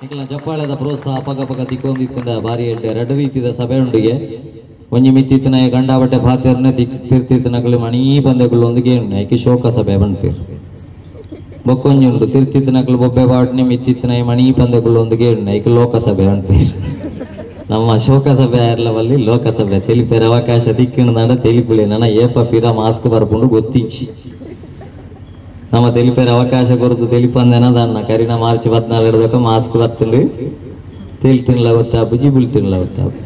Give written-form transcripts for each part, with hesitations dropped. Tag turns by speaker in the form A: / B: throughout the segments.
A: ಈಗಲ ಜಪ್ಪಾಳದ ಪ್ರೋತ್ಸಾಹ ಪಗ ದಿಕ್ಕೊಂದಿತ್ತಿಂದ ಬಾರಿ ಎರಡು ರೀತಿಯ ಸಭೆ ಉಂಡಿಗೆ ಒಂಜಿ ಮಿತ್ತಿತ್ತಿನ ಗಂಡ ಬಟ್ಟೆ ಪಾತ್ರೆಯನ್ನೇ ತಿರ್ತಿತ್ತಿನಗಳು ಮಣಿ ಬಂದೆಗಳು ಒಂದಿಗೆ ಐಕೆ ಶೋಕ ಸಭೆ ಬಂದ್ಪೀರ್ ಬೊಕ್ಕೊಂಜಿ ಉಂಡು ತಿರ್ತಿತ್ತಿನಗಳು ಬೊಬ್ಬೆ ಬಾಟ್ನೆ ಮಿತ್ತಿತ್ತಿನ ಮಣಿ ಬಂದೆಗಳು ಒಂದಿಗೆ ಐಕೆ ಲೋಕಸಭೆ ಬಂದ್ಪೀರ್ ನಮ್ಮ ಶೋಕಸಭೆ ಆರ್ಲವಲ್ಲಿ ಲೋಕಸಭೆ ತೆಲಿಪೇರ ಅವಕಾಶ ದಿಕ್ಕಿಣದ ತೆಲಿಪುಳಿ ನನ್ನ ಏಪ ಪೀರ ಮಾಸ್ಕ್ ಬರ್ಕೊಂಡು ಗೊತ್ತಿಚ್ಚಿ ನಮ್ಮ ತೆಲಿಪೇರ ಅವಕಾಶ ಕೊರದು ತೆಲಿಪಂದೆನದನ್ನ ಕರಿನ ಮಾರ್ಚ್ 14 ಇಡಬೇಕು ಮಾಸ್ಕ್ ಬರ್ತಂಡು ತೆಲಿ ತಿನ್ಲ ಗೊತ್ತಾಪು ಜಿಬುಲ್ ತಿನ್ಲ ಗೊತ್ತಾಪು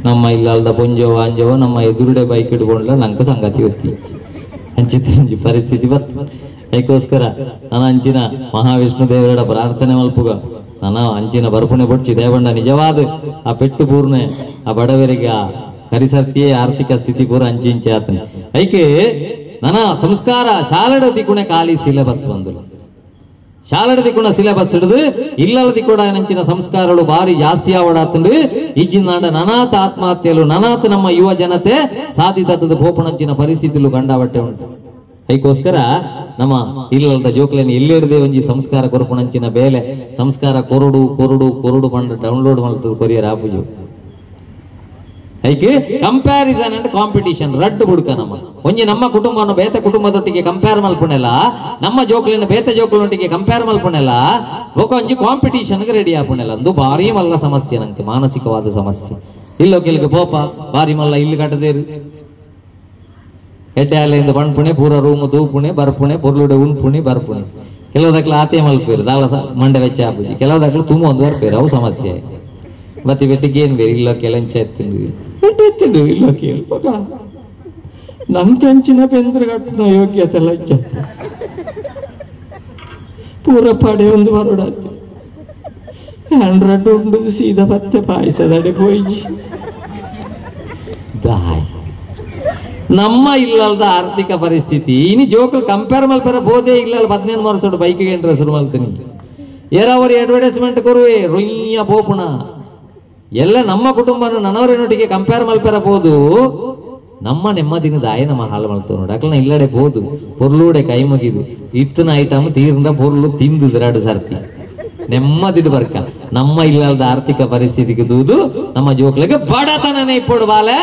A: ನಮ್ಮ ಇಲ್ಲದ ಪೊಂಜೋ ಅಂಜವೋ ನಮ್ಮ ಎದುರುಡೆ ಬೈಕ್ ಇಟ್ಕೊಂಡ್ಲ ನಂಗೆ ಸಂಗತಿ ಗೊತ್ತಿ ಅಂಚಿತಿ ಪರಿಸ್ಥಿತಿ ಬರ್ತದೆ ಅದಕ್ಕೋಸ್ಕರ ನಾನು ಅಂಚಿನ ಮಹಾವಿಷ್ಣು ದೇವರ ಪ್ರಾರ್ಥನೆ ಮಲ್ಪುಗ ನಾನು ಅಂಚಿನ ಬರ್ಪುಣೆ ಬಡ್ಚಿ ದೇವಂಡ ನಿಜವಾದ ಆ ಪೆಟ್ಟು ಪೂರ್ಣೆ ಆ ಬಡವರಿಗೆ ಆ ಕರಿಸರ್ತಿಯೇ ಆರ್ಥಿಕ ಸ್ಥಿತಿ ಪೂರ ಅಂಚಿ ಆತನೆ ಐಕೆ ನನ್ನ ಸಂಸ್ಕಾರ ಶಾಲೆಡದಿ ಕುಣೆ ಖಾಲಿ ಸಿಲೆಬಸ್ ಬಂದು ಶಾಲೆಡದಿ ಕುಣ ಸಿಲೆಬಸ್ ಹಿಡಿದು ಇಲ್ಲದಿ ಕೂಡ ನಂಚಿನ ಸಂಸ್ಕಾರಗಳು ಭಾರಿ ಜಾಸ್ತಿ ಆವಡಾತಂಡು ಈಜಿನಾಡ ನನಾಥ ಆತ್ಮಹತ್ಯೆಲು ನನಾಥ ನಮ್ಮ ಯುವ ಜನತೆ ಸಾಧಿತದ ಪೋಪಣಂಚಿನ ಪರಿಸ್ಥಿತಿಲು ಕಂಡಾಬಟ್ಟೆ ಉಂಟು ಅದಕ್ಕೋಸ್ಕರ ನಮ್ಮ ಇಲ್ಲದ ಜೋಕ್ಲೇನು ಎಲ್ಲಿಡದೆ ಒಂಜಿ ಸಂಸ್ಕಾರ ಕೊರಪಣಂಚಿನ ಬೇಲೆ ಸಂಸ್ಕಾರ ಕೊರಡು ಕೊರಡು ಕೊರಡು ಪಂಡ ಡೌನ್ಲೋಡ್ ಮಾಡ್ತದೆ ಕೊರಿಯರ್ ಆಪುಜು ಐಕೆ ಕಂಪ್ಯಾರಿಸನ್ ಅಂಡ್ ಕಾಂಪಿಟಿಷನ್ ರಡ್ಡು ಬುಡ್ಕ ನಮ್ಮ ಒಂಜಿ ನಮ್ಮ ಕುಟುಂಬವನ್ನು ಬೇತ ಕುಟುಂಬದೊಟ್ಟಿಗೆ ಕಂಪೇರ್ ಮಲ್ಪುಣೆಲ್ಲ ನಮ್ಮ ಜೋಕ್ಲಿನ ಬೇತ ಜೋಕ್ಲೊಟ್ಟಿಗೆ ಕಂಪೇರ್ ಮಲ್ಪುಣೆಲ್ಲ ಒಂಜಿ ಕಾಂಪಿಟಿಷನ್ಗೆ ರೆಡಿ ಆಪುಣೆಲ್ಲ ಅಂದು ಭಾರಿ ಮಲ್ಲ ಸಮಸ್ಯೆ ನಂಗೆ ಮಾನಸಿಕವಾದ ಸಮಸ್ಯೆ ಇಲ್ಲೋ ಕೆಲ್ಗೆ ಪೋಪ ಭಾರಿ ಮಲ್ಲ ಇಲ್ಲಿ ಕಟ್ಟದೇರು ಎಡ್ಡೆ ಅಲ್ಲಿಂದ ಬಣ್ಪುಣೆ ಪೂರ ರೂಮು ತೂಪುಣೆ ಬರ್ಪುಣೆ ಪೊರ್ಲುಡೆ ಉಣ್ಪುಣಿ ಬರ್ಪುಣೆ ಕೆಲವದಕ್ಲ ಆತೆ ಮಲ್ಪೇರು ದಾಳ ಮಂಡೆ ವೆಚ್ಚ ಆಪುಜಿ ಕೆಲವದಕ್ಲು ತುಂಬ ಒಂದು ಬರ್ಪೇರು ಅವು ಸಮಸ್ಯೆ ಮತ್ತೆ ಬೆಟ್ಟಿಗೆ ಏನ್ ಬೇರೆ ಇಲ್ಲೋ ಕೆಲಂಚ ಎತ್ತಿಂಡು ಇಲ್ಲೋ ಕೇಳ್ಬೇಕ ನನ್ ಕಂಚಿನ ಬೆಂದ್ರ ಕಟ್ಟಿನ ಯೋಗ್ಯತೆ ಎಲ್ಲ ಪೂರ ಪಡೆ ಒಂದು ಬರೋಡಾತಿ 100 ಉಂಡು ಸೀದಾ ಮತ್ತೆ ಪಾಯಸದಡೆ ಹೋಯ್ಜಿ ದಾಯ್ ನಮ್ಮ ಇಲ್ಲದ ಆರ್ಥಿಕ ಪರಿಸ್ಥಿತಿ ಇನಿ ಜೋಕಲ್ ಕಂಪೇರ್ ಮಲ್ಪರ ಬೋಧೆ ಇಲ್ಲ 15 ವರ್ಷ ಬೈಕ್ಗೆ ಎಂಟ್ರೆ ಶುರು ಮಾಡ್ತೀನಿ ಏರಾವರಿ ಅಡ್ವರ್ಟೈಸ್ಮೆಂಟ್ ಕೊರುವೆ ರೊಯ್ಯ ಪೋಪುಣ ಎಲ್ಲ ನಮ್ಮ ಕುಟುಂಬ ನನ್ನವರನೊಟ್ಟಿಗೆ ಕಂಪೇರ್ ಮಲ್ಪರಬಹುದು ನಮ್ಮ ನೆಮ್ಮದಿನ ದಾಯ ನಮ್ಮ ಹಾಳು ಮಲ್ತವ್ ನೋಡಿ ಅಕ್ಲನ ಇಲ್ಲಡೆ ಬೋದು ಪೊರ್ಲೂಡೆ ಕೈ ಮುಗಿದು ಇತ್ತನ ಐಟಮ್ ತೀರ್ಂದ ಪೊರ್ಲು ತಿಂದು 2 ಸರ್ತಿ ನೆಮ್ಮದಿಡು ಬರ್ಕ ನಮ್ಮ ಇಲ್ಲದ ಆರ್ಥಿಕ ಪರಿಸ್ಥಿತಿಗೆ ದೂದು ನಮ್ಮ ಜೋಕ್ಲಿಗೆ ಬಡತನನೇ ಇಪ್ಪಡು ಬಾಲೆ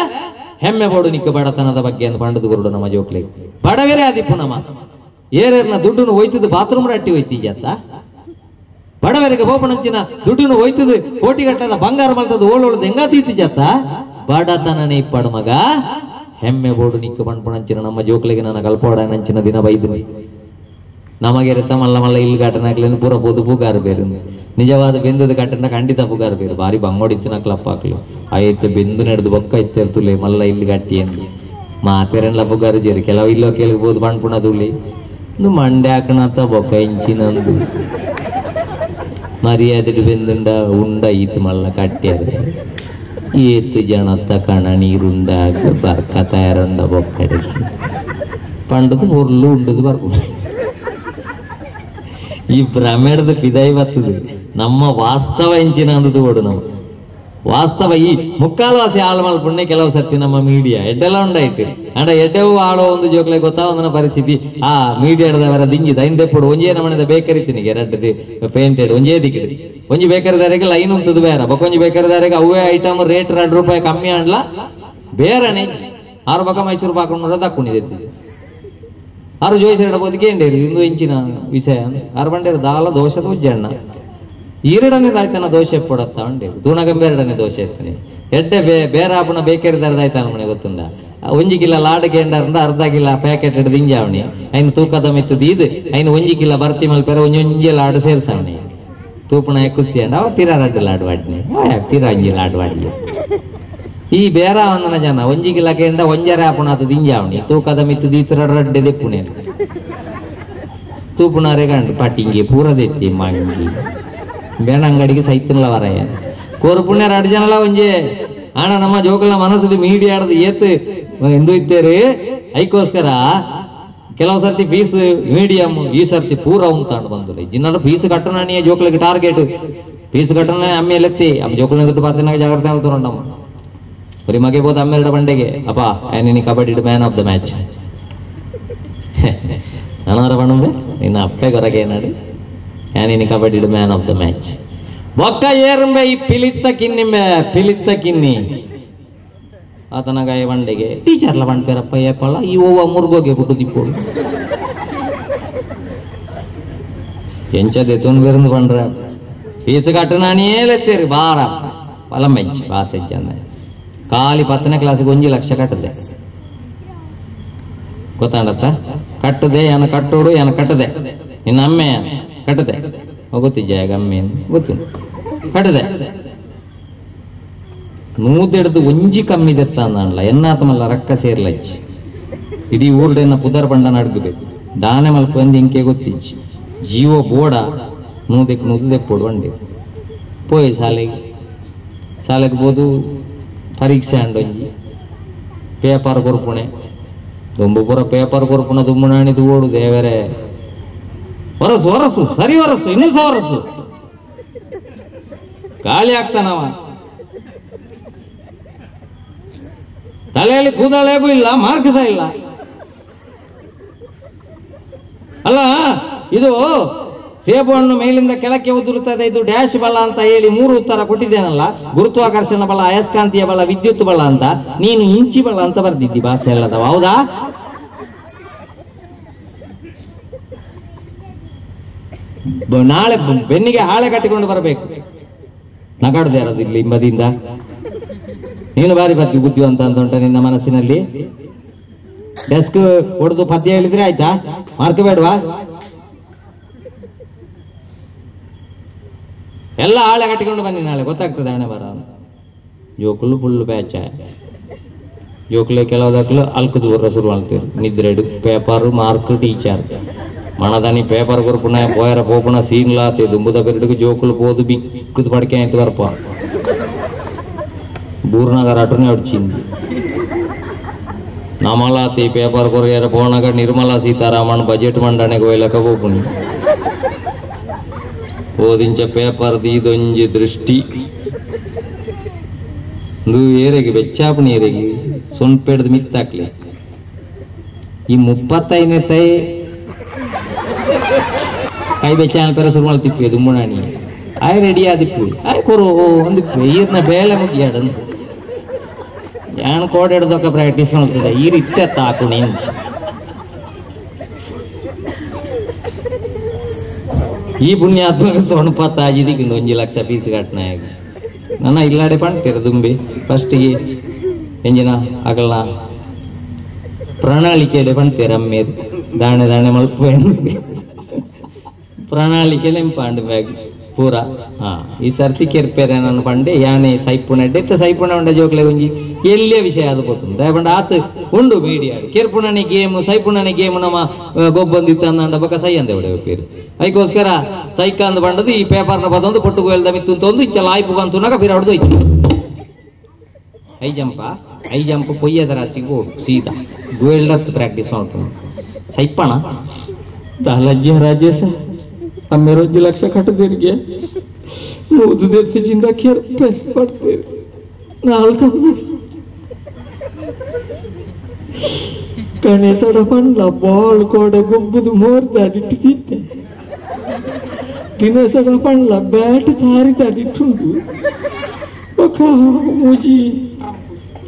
A: ಹೆಮ್ಮೆ ಬೋಡು ನಿಕ್ಕ ಬಡತನದ ಬಗ್ಗೆ ಅಂತ ಪಂಡದು ಗುರುಡು ನಮ್ಮ ಜೋಕ್ಲಿಗೆ ಬಡವೇರೆ ಆದಿಪ್ಪು ನಮ್ಮ ಏರೇರ್ನ ದುಡ್ಡನ್ನು ಒಯ್ತದ ಬಾತ್ರೂಮ್ ರಟ್ಟಿ ಒಯ್ತಿ ಜಾತ ಬಡವರಿಗೆ ಬೋಪಣಂಚಿನ ದುಡ್ಡನ್ನು ಒಯ್ತದ ಕೋಟಿಗಟ್ಟದ ಬಂಗಾರ ಮಲ್ತದ ಓಳೋಳದ ಹೆಂಗಾತೀತಿ ಜಾತ ಬಡತನನೇ ಇಪ್ಪಡು ಮಗ ಹೆಮ್ಮೆ ಬೋಡು ನಿಕ್ಕ ಪಂಪಣಂಚಿನ ನಮ್ಮ ಜೋಕ್ಲಿಗೆ ನನ್ನ ಕಲ್ಪೋಡ ನಂಚಿನ ದಿನ ಬೈದ್ನಿ ನಮಗೆ ರತ ಮಲ್ಲ ಮಲ್ಲ ಇಲ್ಲಿ ಘಟನಾಗ್ಲೇನು ಪೂರ ಬೋದು ಪುಗಾರು ಬೇರು ನಿಜವಾದ ಬೆಂದದ ಘಟನೆ ಖಂಡಿತ ಪುಗಾರು ಬೇರು ಬಾರಿ ಬಂಗೋಡಿತ್ತಿನ ಕ್ಲಪ್ ಹಾಕ್ಲು ಆಯ್ತು ಬೆಂದು ನಡೆದು ಬೊಕ್ಕ ಇತ್ತಿರ್ತುಲೆ ಮಲ್ಲ ಇಲ್ಲಿ ಗಟ್ಟಿ ಅಂತ ಮಾತೆರೆಲ್ಲ ಪುಗಾರು ಜೇರಿ ಕೆಲವು ಇಲ್ಲೋ ಕೇಳ್ಬೋದು ಬಣ್ಪುಣದುಳ್ಳಿ ಒಂದು ಮಂಡೆ ಹಾಕಣತ ಬೊಕ್ಕ ಇಂಚಿನಂದು ಮರ್ಯಾದೆ ಬೆಂದುಂಡ ಉಂಡ ಈತ್ ಮಲ್ಲ ಕಟ್ಟ್ಯಾರ ಏತ್ ಜನತ್ತ ಕಣ ನೀರುಂಡಾಗ ಬರ್ಕ ತಯಾರುಂಡ ಬೊಕ್ಕಡಿಗೆ ಪಂಡದು ಪೊರ್ಲು ಉಂಡದು ಬರ್ಕೊಂಡು ಈ ಭ್ರಮೆಡದ ಪಿದಾಯಿ ಬರ್ತದೆ ನಮ್ಮ ವಾಸ್ತವ ಇಂಚಿನ ಅಂದದು ಓಡು ನಾವು ವಾಸ್ತವ ಈ ಮುಕ್ಕಾಲ್ವಾಸಿ ಆಳು ಮಲ್ಪುಣ್ಣೆ ಕೆಲವು ಸರ್ತಿ ನಮ್ಮ ಮೀಡಿಯಾ ಎಡ್ಡೆಲ್ಲ ಉಂಡಾಯ್ತು ಅಂಡ ಎಡ್ಡೆವು ಆಳೋ ಒಂದು ಜೋಕ್ಲೆ ಗೊತ್ತಾವಂದನ ಪರಿಸ್ಥಿತಿ ಆ ಮೀಡಿಯಾಡದವರ ದಿಂಜಿದ ಹಿಂದೆಪ್ಪಡು ಒಂಜೇ ನಮನೆದ ಬೇಕರಿತೀನಿ ಎರಡ್ದು ಪೇಂಟೆಡ್ ಒಂಜೇ ದಿಕ್ಕಿಡು ಒಂಜಿ ಬೇಕರಿದಾರಿಗೆ ಲೈನ್ ಉಂತದು ಬೇರೆ ಬಕ್ಕೊಂಜಿ ಬೇಕರಿದಾರಿಗೆ ಅವೇ ಐಟಮ್ ರೇಟ್ 2 ರೂಪಾಯಿ ಕಮ್ಮಿ ಅಂಡ್ಲ ಬೇರೆನೆ 6 ಬಕ ಮೈಸೂರು ಪಾಕೊಂಡು ದಕ್ಕೊಂಡಿದೆ ಆರು ಜೋಯಿಸರ ಬದುಕೇಂಡೇರಿ ಇಂದು ಇಂಚಿನ ವಿಷಯ ಆರು ಬಂಡೇರು ದಾಲ ದೋಷದ ಉಜ್ಜಣ್ಣ 2ನೇದಾಯ್ತನ ದೋಷ ಎಪ್ಪಡತ್ತ ಉಂಡೇರು ತೂಣಗಂಬೆರಡನೇ ದೋಷ ಇರ್ತಾನೆ ಎಡ್ಡೆ ಬೇರೆ ಆಪಣ ಬೇಕರಿದಾರದಾಯ್ತಾನ ಮನೆ ಗೊತ್ತುಂಡ 1 ಕಿಲೋ ಲಾಡ್ ಕೇಂಡರ್ಂದ ಅರ್ಧ ಕಿಲೋ ಪ್ಯಾಕೆಟ್ ಹಿಡಿದು ಇಂಜಾವಣಿ ಐನು ತೂಕದ ಮೆತ್ತದ ಇದು ಐನು 1 ಕಿಲೋ ಬರ್ತಿ ಮಲ್ಪೇರ ಒಂಜೊಂಜೆ ಲಾಡ್ ಸೇರ್ಸವಣಿ ತೂಪಣ ಖುಷಿ ಅಂಡ ಅವ ಪಿರ 2 ಲಾಡ್ ವಾಡ್ನಿ ಪಿರ 1 ಲಾಡ್ ವಾಡಿ ಈ ಬೇರ ಒಂದನ ಜನ 1 ಕಿಲೋ ಕೇಂಡ ಒಂಜರೆ ಆಪಣ ಅದು ದಿಂಜಾವಣಿ ತೂಕದ ಮಿತ್ತು ದೀತರ ರಡ್ಡೆ ದೆಪ್ಪುಣೆ ತೂಪುಣಾರೆ ಗಂಡು ಪಟ್ಟಿಂಗಿ ಪೂರದೆತ್ತಿ ಮಂಗಿ ಬೇಡ ಅಂಗಡಿಗೆ ಸೈತನಲ್ಲ ವರಯ್ಯ ಕೋರ್ಪುಣ್ಯ 2 ಜನಲ ಒಂಜೆ ಆಣ ನಮ್ಮ ಜೋಕಲ ಮನಸ್ಸು ಮೀಡಿಯಾಡದ ಏತ್ ಎಂದು ಇತ್ತೇರಿ ಐಕೋಸ್ಕರ ಕೆಲವು ಸರ್ತಿ ಫೀಸ್ ಮೀಡಿಯಂ ಈ ಸರ್ತಿ ಪೂರ ಉಂತಾಂಡು ಬಂದು ಜಿನ್ನಡ ಫೀಸ್ ಕಟ್ಟಣೀಯ ಜೋಕಲಿಗೆ ಟಾರ್ಗೆಟ್ ಫೀಸ್ ಕಟ್ಟಣ ಅಮ್ಮೆಲೆತ್ತಿ ಅಮ್ಮ ಜೋಕಲಿನ ದುಡ್ಡು ಪಾತ್ರನಾಗ ಜಾಗ್ರತೆ ಹೇಳ್ತಾರಮ್ಮ ಬರೀ ಮಗೆ ಬೋದು 12 ಬಂಡೆಗೆ ಅಪ್ಪ ನೀನು kabaddi man of the match ನಾನವರ ಬಣ್ಣದೆ ನಿನ್ನ ಅಪ್ಪೆ ಗೊರಗೆ ಏನಾಡಿ ನೀನು kabaddi man of the match ಒಕ್ಕ ಏರಂಬೆ ಈ ಪಿಲಿತ್ತ ಕಿನ್ನಿ ಆತನ ಗಾಯ ಬಂಡೆಗೆ ಟೀಚರ್ಲ ಬಂಡ್ಪೇರಪ್ಪ ಏಪಲ್ಲ ಈ ಓವ ಮುರ್ಗೋಗೆ ಬಿಟ್ಟು ದಿಪ್ಪೋಡು ಎಂಚದೆ ತುಂಬಿருந்து பண்ற ಫೀಸ್ ಕಟ್ಟು ನಾನೇಲೆತ್ತೀರಿ ಬಾರ ಪಲಮೆಂಚ್ ಬಾಸೆಚ್ಚ ಅಂದ ಖಾಲಿ 10ನೇ ಕ್ಲಾಸಿಗೆ 1 ಲಕ್ಷ ಕಟ್ಟದೆ ಗೊತ್ತಾಂಡತ್ತ ಕಟ್ಟದೆ ಏನ ಕಟ್ಟೋಡು ಏನ ಕಟ್ಟದೆ ನಿನ್ನ ಅಮ್ಮೆ ಕಟ್ಟದೆ ಗೊತ್ತಿಜ್ಜ ಅಮ್ಮೆ ಗೊತ್ತು ಕಟ್ಟದೆ ನೂದೆಡ್ದು ಒಂಜಿ ಕಮ್ಮಿ ದೆತ್ತ ಅಂದಲ್ಲ ಎನ್ನಾತಮಲ್ಲ ರಕ್ಕ ಸೇರ್ಲಚ್ಚಿ ಇಡೀ ಊರ್ಡೆನ್ನ ಪುದರ್ ಬಂಡ ನಡ್ಗಬೇಕು ದಾನೆ ಮಲ್ಪ ಬಂದು ಇಂಕೆ ಗೊತ್ತಿಚ್ಚಿ ಜೀವೋ ಬೋಡ ನೂದೆಕ್ ನೂದು ದೆಪ್ಪೋಡು ಬಂಡಿ ಪೋಯ್ ಶಾಲೆಗೆ ಬೋದು ಪರೀಕ್ಷೆ ಅಂಡೊಂಜಿ ಪೇಪರ್ ಕೊರ್ಪುಣೆ ದೊಂಬು ಪುರ ಪೇಪರ್ ಕೊರ್ಪುಣ ದುಮ್ಮುಣಾಣಿದು ಓಡು ದೇವರೇ ಹೊರಸು ಸರಿ ಹೊರಸು ಇನ್ನೂ ಸಹ ಹೊರಸು ಗಾಳಿ ಆಗ್ತಾನವ ತಲೆಯಲ್ಲಿ ಕೂದಲೆಗೂ ಇಲ್ಲ ಮಾರ್ಕ್ ಸಹ ಇಲ್ಲ ಅಲ್ಲ ಇದು ಸೇಬು ಹಣ್ಣು ಮೇಲಿಂದ ಕೆಳಕ್ಕೆ ಉದುರುತ್ತದೆ ಇದು ಡ್ಯಾಶ್ ಬಲ ಅಂತ ಹೇಳಿ 3 ಉತ್ತರ ಕೊಟ್ಟಿದ್ದೇನಲ್ಲ ಗುರುತ್ವಾಕರ್ಷಣ ಬಲ ಅಯಸ್ಕಾಂತೀಯ ಬಲ ವಿದ್ಯುತ್ ಬಲ ಅಂತ ನೀನು ಇಂಚಿ ಬಲ ಅಂತ ಬರ್ದಿದ್ದಿ ಭಾಷೆ ಎಲ್ಲದವ ಹೌದಾ ನಾಳೆ ಬೆನ್ನಿಗೆ ಹಾಳೆ ಕಟ್ಟಿಕೊಂಡು ಬರಬೇಕು ನಗಾಡದೆ ಇರೋದು ಇಲ್ಲಿ ಹಿಂಬದಿಯಿಂದ ನೀನು ಬಾರಿ ಬುದ್ಧಿವಂತ ಅಂತ ಉಂಟ ನಿನ್ನ ಮನಸ್ಸಿನಲ್ಲಿ ಡೆಸ್ಕ್ ಹೊಡೆದು ಪದ್ಯ ಹೇಳಿದ್ರೆ ಆಯ್ತಾ ಮಾರ್ಕ್ ಬೇಡವಾ ಎಲ್ಲ ಹಾಳೆ ಕಟ್ಟಿಕೊಂಡು ಬನ್ನಿ ನಾಳೆ ಗೊತ್ತಾಗ್ತದೆ ಹಣೆ ಬರ ಜೋಕುಲು ಫುಲ್ ಬ್ಯಾಚ್ ಜೋಕುಲೆ ಕೆಲವುದಕ್ಕಲು ಅಲ್ಕದು ಬರ ಶುರು ಮಾಡ್ತೀವಿ ನಿದ್ರೆಡು ಪೇಪರ್ ಮಾರ್ಕ್ ಟೀಚರ್ ಮಣದಾನಿ ಪೇಪರ್ ಕೊರ್ಪುಣ ಪೋಯರ ಪೋಪುಣ ಸೀನ್ಲಾತೆ ದುಂಬುದ ಬೆರಡಿಗೆ ಜೋಕುಲು పోదు బిక్కుదు పడికే అయితే వరప బూర్నగర్ అటునే వచ్చింది నమలాతి పేపర్ కొరియర పోనగ నిర్మలా సీతారామన్ బడ్జెట్ మండనే గోయలక పోపుని ఓదించ పేపర్ దీదొంజి దృష్టి ನು ಏರೆಗೆ ಬೆಚ್ಚಾಪಣಿ ಏರೆಗೆ ಸೊನ್ಪೆಡ್ದು ಮಿತ್ತಾಕ್ಲಿ ಈ 35ನೇ ತೈ ಕೈ ಬೆಚ್ಚಾನ ಪೆರ ಶುರು ಮಾಡ್ತಿಪ್ಪಿ ದುಮ್ಮುಣಾಣಿ ಆಯ್ ರೆಡಿ ಆದಿಪ್ಪಿ ಆಯ್ ಕೊರು ಒಂದು ಈರ್ನ ಬೇಲೆ ಮುಗಿಯಾಡಂತ ಯಾನ್ ಕೋಡ್ ಹಿಡ್ದೊಕ್ಕ ಪ್ರಾಕ್ಟೀಸ್ ಮಾಡ್ತಿದ್ದೆ ಈ ರೀತಿ ತಾಕು ನೀನು ಈ ಪುಣ್ಯಾತ್ಮಕ ಸೊಣಪತ್ತಾಜಿದಿಗೆ 1 ಲಕ್ಷ ಫೀಸ್ ಕಟ್ನಾಗ ನನ್ನ ಇಲ್ಲಾಡೆ ಪಣ್ತೀರ ದುಂಬಿ ಫಸ್ಟಿಗೆ ಎಂಜಿನ ಆಗಲ್ಲ ಪ್ರಣಾಳಿಕೆಯಲ್ಲಿ ಪಣ್ತೀರ ಅಮ್ಮೇದು ದಾಣೆ ದಾಣೆ ಮಲ್ಪ ಪ್ರಣಾಳಿಕೆಯಲ್ಲಿ ಪಾಂಡು ಬ್ಯಾಗ್ ಪೂರ ಹಾ ಈ ಸರ್ತಿ ಕೆರ್ಪೇರೆ ನಾನು ಪಂಡೆ ಯಾನೆ ಸೈಪುಣ ಡೆತ್ತ ಸೈಪುಣ ಉಂಡ ಜೋಕ್ಲೆ ಒಂಜಿ ಎಲ್ಲೇ ವಿಷಯ ಅದು ಗೊತ್ತು ದಯಪಂಡ ಆತ ಉಂಡು ಮೀಡಿಯಾ ಕೆರ್ಪುಣನೆ ಗೇಮ್ ಸೈಪುಣನೆ ಗೇಮ್ ನಮ್ಮ ಗೊಬ್ಬಂದಿತ್ತ ಅಂದ ಬಕ್ಕ ಸೈ ಅಂದೆ ಹೊಡೆ ಪೇರು ಅದಕ್ಕೋಸ್ಕರ ಸೈಕ ಅಂದ ಬಂಡದು ಈ ಪೇಪರ್ನ ಬದೊಂದು ಪೊಟ್ಟು ಗೋಯಲ್ದ ಮಿತ್ತು ಒಂದು ಇಚ್ಚ ಲಾಯ್ಪು ಅಂತುನಾಗ ಫಿರ ಹೊಡೆದು ಐತಿ ಐ ಜಂಪ್ ಪೊಯ್ಯದ ರಾಸಿಗೆ ಓಡು ಸೀದಾ ಗೋಯಲ್ದ ಪ್ರಾಕ್ಟೀಸ್ ಮಾಡ್ತಾನೆ ಸೈಪಣ ಲಜ್ಜೆ ರಾಜೇಶ ಅಮ್ಮೇರು 1 ಲಕ್ಷ ಕಟ್ಟದಿರಿಗೆ ಮೂದು ದೆರ್ಸಿಜಿಂದ ಕೆರ್ಪೆ ಪಡ್ತೀರಿ 4 ಗಣೇಶಡ ಪಂಡ್ಲ ಬಾಲ್ ಕೋಡೆ ಗುಬ್ಬುದು ಮೋರ್ದಾಡಿಟ್ಟಿದ್ದೆ ದಿನೇಶಡ ಪಂಡ್ಲ ಬ್ಯಾಟ್ ತಾರಿದಾಡಿಟ್ಟುಂಡು ఒక ಮೂಜಿ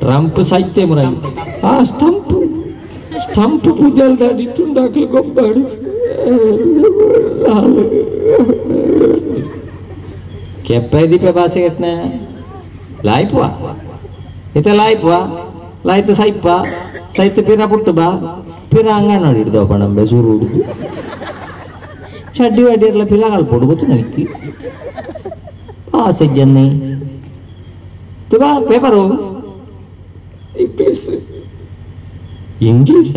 A: ಟ್ರಂಪ್ ಸಾಹಿತ್ಯ ಮುರಾಯಿ ಆ ಸ್ಟಂಪ್ ಪುದಲ್ದಾಡಿಟ್ಟುಂಡು ಅಕ್ಲು ಗೊಬ್ಬಾಡು ಕೆಪ್ಪೈದಿ ಪೆ ಭಾಷೆ ಕೆಟ್ನ ಲಾಯ್ಪುವ ಇತ ಲಾಯ್ಪುವ ಲಾಯ್ತು ಸೈತ್ ಪಿರ ಪುಟ್ಟು ಬಾ ಪಿರ ಅಂಗನವಾಡಿ ಹಿಡ್ದಪ್ಪ ನಮ್ಗೆ ಸೂರು ಹುಡುಗು ಚಡ್ಡಿ ವಡ್ಡಿ ಎಲ್ಲ ಪಿಲ್ಲ ಪೊಡು ಗೊತ್ತು ನನಗೆ ಆಸೆ ಜನ್ನಿ ತುಗಾ ಪೇಪರು ಇಂಗ್ಲೀಷ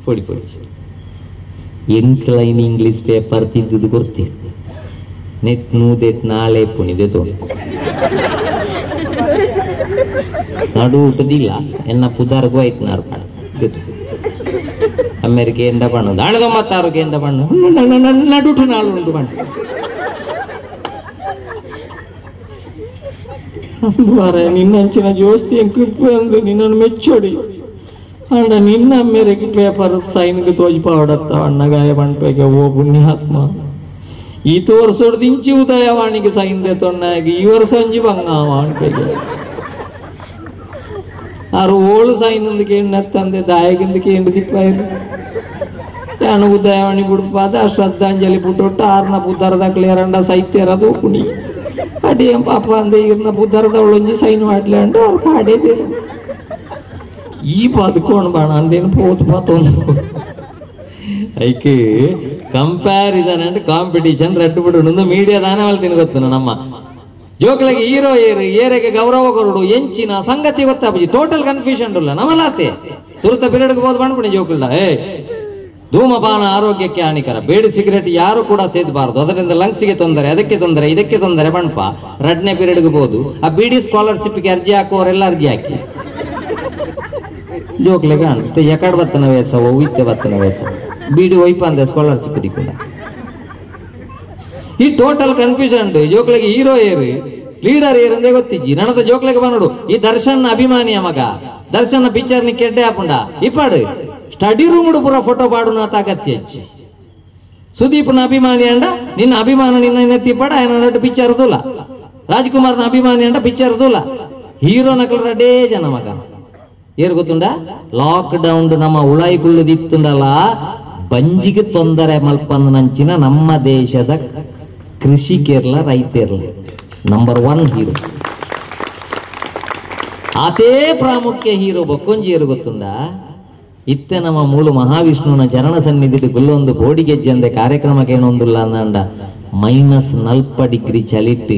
A: ಪೊಡಿ ಎಂಕ್ಲೈನ್ ಇಂಗ್ಲೀಷ್ ಪೇಪರ್ ತಿದ್ದುದು ಕೊಡ್ತೀರಿ ನೆಟ್ ನೂದೆಟ್ ನಾಳೆ ಪುಣಿದೆ ತೋಣಿ ನಡು ಊಟದಿಲ್ಲ ಎನ್ನ ಪುದಾರ್ಗೂ ಐಟ್ನಾರು ಪಾಣ ಅಮೇರಿಕೆ ಎಂಡ ಪಣ್ಣು 96 ಎಂಡ ಪಣ್ಣು ನಡುಟು ನಾಳು ಉಂಟು ಪಣ್ಣು ಅಂದುವಾರೆ ನಿನ್ನಂಚಿನ ಜೋಸ್ತಿ ಎಂಕೃಪೆ ಅಂದು ನಿನ್ನನ್ನು ಮೆಚ್ಚೋಡಿ ಅಂಡ ನಿನ್ನ ಮೇರೆಗೆ ಪೇಪರ್ ಸೈನ್ಗೆ ತೋಜಿಪಾವಡತ್ತ ಅಣ್ಣ ಗಾಯ ಪಂಡ್ಪೇಗೆ ಓ ಪುಣ್ಯಾತ್ಮ ಈ ತೋರ್ಸೋಡ್ದು ಇಂಚಿ ಉದಯವಾಣಿಗೆ ಸೈನ್ದೆ ತೊನ್ನಾಗಿ ಈ ವರ್ಷ ಅಂಜಿ ಬಂಗಾವ ಆರು ಓಳು ಸೈನಂದು ಕೇಂದ್ರಂದೆ ದಾಯಗಿಂದ ಕೇಂದ್ರ ದಿಪ್ಪಾಯಿರು ಯಾನು ಉದಯವಾಣಿ ಬಿಡ್ಪಾದ ಶ್ರದ್ಧಾಂಜಲಿ ಬಿಟ್ಟೊಟ್ಟು ಆರ್ನ ಬುದ್ಧರದ ಕ್ಲಿಯರಂಡ ಸೈತ್ಯರದು ಕುಣಿ ಅಡಿಯಂ ಪಾಪ ಅಂದ ಈರ್ನ ಬುದ್ಧರದ ಒಳಂಜಿ ಸೈನ್ ಮಾಡ್ಲಿ ಅಂಡು ಅವ್ರು ಪಾಡೇದೇನು ಈ ಬದುಕೋಣ ಬಾಣ ಅಂದೇನು ಪೋತು ಪಾತೊಂದು ಐಕೆ ಕಂಪ್ಯಾರಿಸನ್ ಅಂಡ್ ಕಾಂಪಿಟಿಷನ್ ರಟ್ಟು ಬಿಡು ಮೀಡಿಯಾ ದಾನ ಹೇಳ್ತೀನಿ ಗೊತ್ತು ನಮ್ಮ ಜೋಕ್ಲಗೆ ಹೀರೋ ಏರೆಗೆ ಗೌರವ ಕೊರಡು ಎಂಚಿನ ಸಂಗತಿ ಗೊತ್ತಾಪಜಿ ಟೋಟಲ್ ಕನ್ಫ್ಯೂಷನ್ ಇಲ್ಲ ನಮ್ಮಲಾತೆ ಸುರತ ಪಿರಿಯಡ್ಗೆ ಬೋದು ಬಂದ್ಬಿಡಿ ಜೋಕ್ಲ ಧೂಮಪಾನ ಆರೋಗ್ಯಕ್ಕೆ ಹಾನಿಕರ ಬೇಡಿ ಸಿಗರೇಟ್ ಯಾರು ಕೂಡ ಸೇದಬಾರದು ಅದರಿಂದ ಲಂಗ್ಸ್ಗೆ ತೊಂದರೆ ಅದಕ್ಕೆ ತೊಂದರೆ ಇದಕ್ಕೆ ತೊಂದರೆ ಬಣ್ಪ 2ನೇ ಪೀರಿಯಡ್ಗೆ ಬೋದು ಆ ಬಿಡಿ ಸ್ಕಾಲರ್ಶಿಪ್ಗೆ ಅರ್ಜಿ ಹಾಕುವವರೆಲ್ಲ ಅರ್ಜಿ ಹಾಕಿ ಜೋಕ್ಲೆ ಕಾಣುತ್ತೆ ಎಕಡ್ ಬತ್ತನ ವೇಸ ಉಯ್ತೆ ಬತ್ತನ ವೇಸ ಬಿಡಿ ಒಯ್ಪ ಅಂದ ಸ್ಕಾಲರ್ಶಿಪ್ ದಿಕ್ಕುಂಡ ಈ ಟೋಟಲ್ ಕನ್ಫ್ಯೂಷನ್ ಜೋಕ್ಲೆಗೆ ಹೀರೋ ಲೀಡರ್ ಅಂದೇ ಗೊತ್ತಿಜ್ಜಿ ನನ್ನದ ಜೋಕ್ಲೆಗೆ ಬಂದು ಈ ದರ್ಶನ್ ಅಭಿಮಾನಿಯ ಮಗ ದರ್ಶನ ಪಿಕ್ಚರ್ ನಿ ಕೆಡ್ಡೆ ಹಾಕೊಂಡ ಇಪ್ಪಾಡು ಸ್ಟಡಿ ರೂಮ್ ಪೂರ ಫೋಟೋ ಪಾಡು ನಾ ತಾಕತ್ತಿ ಹಚ್ಚಿ ಸುದೀಪ್ನ ಅಭಿಮಾನಿ ಅಂಡ ನಿನ್ನ ಅಭಿಮಾನ ನಿನ್ನ ನೆತ್ತಿಪಾಡ ನಟ್ಟು ಪಿಕ್ಚರ್ ದೂಲ ರಾಜ್ಕುಮಾರ್ನ ಅಭಿಮಾನಿ ಅಂಡ ಪಿಕ್ಚರ್ ದೂಲ ಹೀರೋ ನಕಲ್ ರಡೇ ಜನ ಮಗ ಏರ್ ಗೊತ್ತುಂಡ ಲಾಕ್ ಡೌನ್ ನಮ್ಮ ಉಳಾಯಿಗುಳ್ಳು ದಿತ್ತುಂಡಲ್ಲ ಬಂಜಿಗೆ ತೊಂದರೆ ಮಲ್ಪಂದನಂಚಿನ ನಮ್ಮ ದೇಶದ ಕೃಷಿಕೇರ್ಲ ರೈತೇರ್ಲ ನಂಬರ್ 1 ಹೀರೋ ಅದೇ ಪ್ರಾಮುಖ್ಯ ಹೀರೋ ಬಕ್ಕೊಂಜಿ ಏರು ಗೊತ್ತುಂಡ ಇತ್ತೆ ನಮ್ಮ ಮೂಳು ಮಹಾವಿಷ್ಣುವಿನ ಚರಣ ಸನ್ನಿಧಿ ಗುಲ್ಲೊಂದು ಬೋಡಿಗೆಜ್ಜೆ ಅಂದೆ ಕಾರ್ಯಕ್ರಮಕ್ಕೆ ಏನೊಂದಿಲ್ಲ ಅಂದಂಡ -40 ಡಿಗ್ರಿ ಚಲಿಟ್ಟು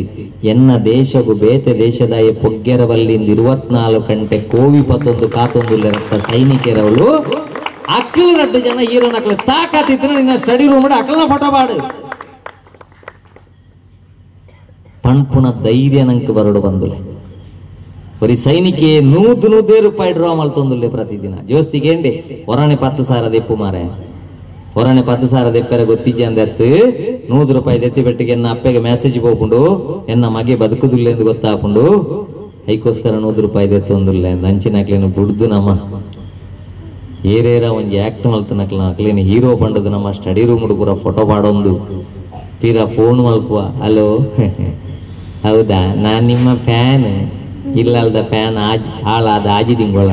A: ಎನ್ನ ದೇಶಗೂ ಬೇತೆ ದೇಶದ ಪೊಗ್ಗೆರವಲ್ಲಿಂದ 24 ಗಂಟೆ ಕೋವಿಪತ್ತೊಂದು ಕಾತೊಂದು ಸೈನಿಕರವಳು ಅಕ್ಕಲ್ 2 ಜನ ಹೀರೋನ ಅಕ್ಕಲ ತಾಕಾತಿದ್ರೆ ನಿನ್ನ ಸ್ಟಡಿ ರೂಮ್ ಅಕ್ಕಲ್ನ ಫೋಟೋ ಬಾಡು ಪಣ್ಪುಣ ಧೈರ್ಯ ನಂಗೆ ಬರಡು ಬಂದುಲೆ ಬರೀ ಸೈನಿಕೆ 100 ರೂಪಾಯಿ ಡ್ರಾ ಮಲ್ತೊಂದುಲ್ಲೆ ಪ್ರತಿದಿನ ಜೋಸ್ತಿಗೇಂಡೆ ಹೊರನೆ 10,000 ದೆಪ್ಪು ಮಾರೆ ಹೊರನೆ 10,000 ದೆಪ್ಪರ ಗೊತ್ತಿಜ್ಜೆ ಅಂದರ್ತು 100 ರೂಪಾಯಿ ದೆತ್ತಿ ಬೆಟ್ಟಿಗೆ ಎನ್ನ ಅಪ್ಪೆಗೆ ಮೆಸೇಜ್ ಹೋಗ್ಕೊಂಡು ಎನ್ನ ಮಗೆ ಬದುಕುದಿಲ್ಲ ಎಂದು ಗೊತ್ತಾಪುಂಡು ಐಕೋಸ್ಕರ 100 ರೂಪಾಯಿ ದೆತ್ತೊಂದುಲ್ಲೆ ಅಂಚಿನಕ್ಲೇನು ಬುಡ್ದು ನಮ್ಮ ಏರೇರ ಒಂಜಿ ಆಕ್ಟ್ ಮಲ್ತನಕ್ಲ ಅಕ್ಲೇನು ಹೀರೋ ಬಂಡದು ನಮ್ಮ ಸ್ಟಡಿ ರೂಮ್ ಪೂರ ಫೋಟೋ ಪಾಡೊಂದು ತೀರಾ ಫೋನ್ ಮಲ್ಪುವ ಹಲೋ ಹೌದಾ ನಾನ್ ನಿಮ್ಮ ಫ್ಯಾನ್ ಇಲ್ಲಲ್ದ ಫ್ಯಾನ್ ಹಾಳಾದ ಆಜಿ ತಿಂಗೊಳ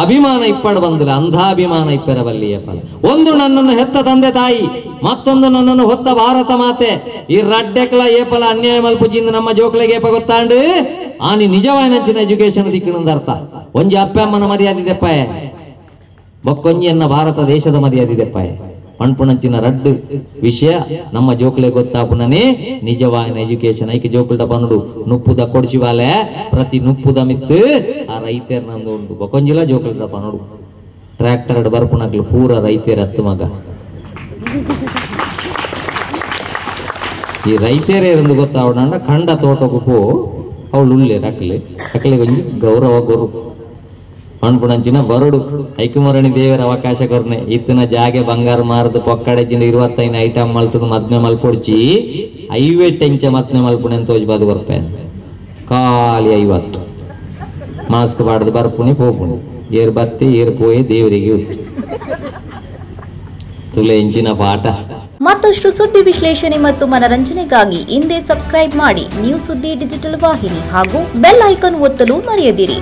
A: ಅಭಿಮಾನ ಇಪ್ಪಡು ಬಂದಿಲ್ಲ ಅಂಧಾಭಿಮಾನ ಇಪ್ಪರಬಲ್ಲಿಯಪ್ಪ ಒಂದು ನನ್ನನ್ನು ಹೆತ್ತ ತಂದೆ ತಾಯಿ ಮತ್ತೊಂದು ನನ್ನನ್ನು ಹೊತ್ತ ಭಾರತ ಮಾತೆ ಈ ರಡ್ಡೆಕ್ಲ ಏಪಲ ಅನ್ಯಾಯ ಮಲ್ಪುಜಿಂದ ನಮ್ಮ ಜೋಕ್ಲೆಗೆ ಏಪ ಗೊತ್ತಾಂಡು ಆನಿ ನಿಜವಾದ ನೆಂಚಿನ ಎಜುಕೇಶನ್ ದಿಕ್ಕಿನೊಂದು ಅರ್ಥ ಒಂಜಿ ಅಪ್ಪಮ್ಮನ ಮರ್ಯಾದಿದೆಪ್ಪಾಯ ಬೊಕ್ಕೊಂಜಿಯನ್ನ ಭಾರತ ದೇಶದ ಮರ್ಯಾದಿದೆಪ್ಪಾಯ ಪಣ್ಪುಣಂಚಿನ ರಡ್ಡು ವಿಷಯ ನಮ್ಮ ಜೋಕ್ಲೆ ಗೊತ್ತಾಪುಣನೇ ನಿಜವಾದ ಎಜುಕೇಶನ್ ಐಕೆ ಜೋಕ್ಲದ ಪನ್ನುಡು ನುಪ್ಪುದ ಕೊಡ್ಸಿವಾಲೆ ಪ್ರತಿ ನುಪ್ಪುದ ಮಿತ್ತು ಆ ರೈತೇರ್ ನಂದು ಉಂಟು ಬೊಕೊಂಜಿಲ ಜೋಕ್ಲದ ಪನ್ನುಡು ಟ್ರ್ಯಾಕ್ಟರ್ ಬರ್ಪುಣಕ್ಲು ಪೂರ ರೈತೇರ್ ಹತ್ತು ಮಗ ಈ ರೈತೇರೇ ಇருந்து ಗೊತ್ತಾವಡ ಕಂಡ ತೋಟಕ್ಕೂ ಪೋ ಅವಳು ಉಳ್ಳೆ ಅಕ್ಲೆ ಒಂಜಿ ಗೌರವ ಗೊರು ಪಣ್ಪುಣಂಚಿನ ಬರಡು ಐಕುಮರಣಿ ದೇವರ ಅವಕಾಶ ಕೊರ್ನೆ ಇತ್ತಿನ ಜಾಗೆ ಬಂಗಾರ ಮಾರದು ಪೊಕ್ಕಡೆಜಿಂದ 25 ಐಟಮ್ ಮಲ್ತದ ಮದ್ನೆ ಮಲ್ಪೊಡ್ಚಿ 50 ಇಂಚ ಮದ್ನೆ ಮಲ್ಪುಣೆ ಅಂತ ತೋಜ್ ಬರ್ಪೇನ್ ಖಾಲಿ 50 ಮಾಸ್ಕ್ ಬಾಡ್ದು ಬರ್ಪುಣಿ ಪೋಪುಣಿ ಏರ್ ಬತ್ತಿ ಏರ್ ಪೋಯೆ ದೇವರಿಗೆ ತುಲೆ ಇಂಚಿನ ಪಾಠ.
B: ಮತ್ತಷ್ಟು ಸುದ್ದಿ ವಿಶ್ಲೇಷಣೆ ಮತ್ತು ಮನರಂಜನೆಗಾಗಿ ಹಿಂದೆ ಸಬ್ಸ್ಕ್ರೈಬ್ ಮಾಡಿ ನ್ಯೂಸ್ ಸುದ್ದಿ ಡಿಜಿಟಲ್ ವಾಹಿನಿ ಹಾಗೂ ಬೆಲ್ ಐಕಾನ್ ಒತ್ತಲು ಮರೆಯದಿರಿ.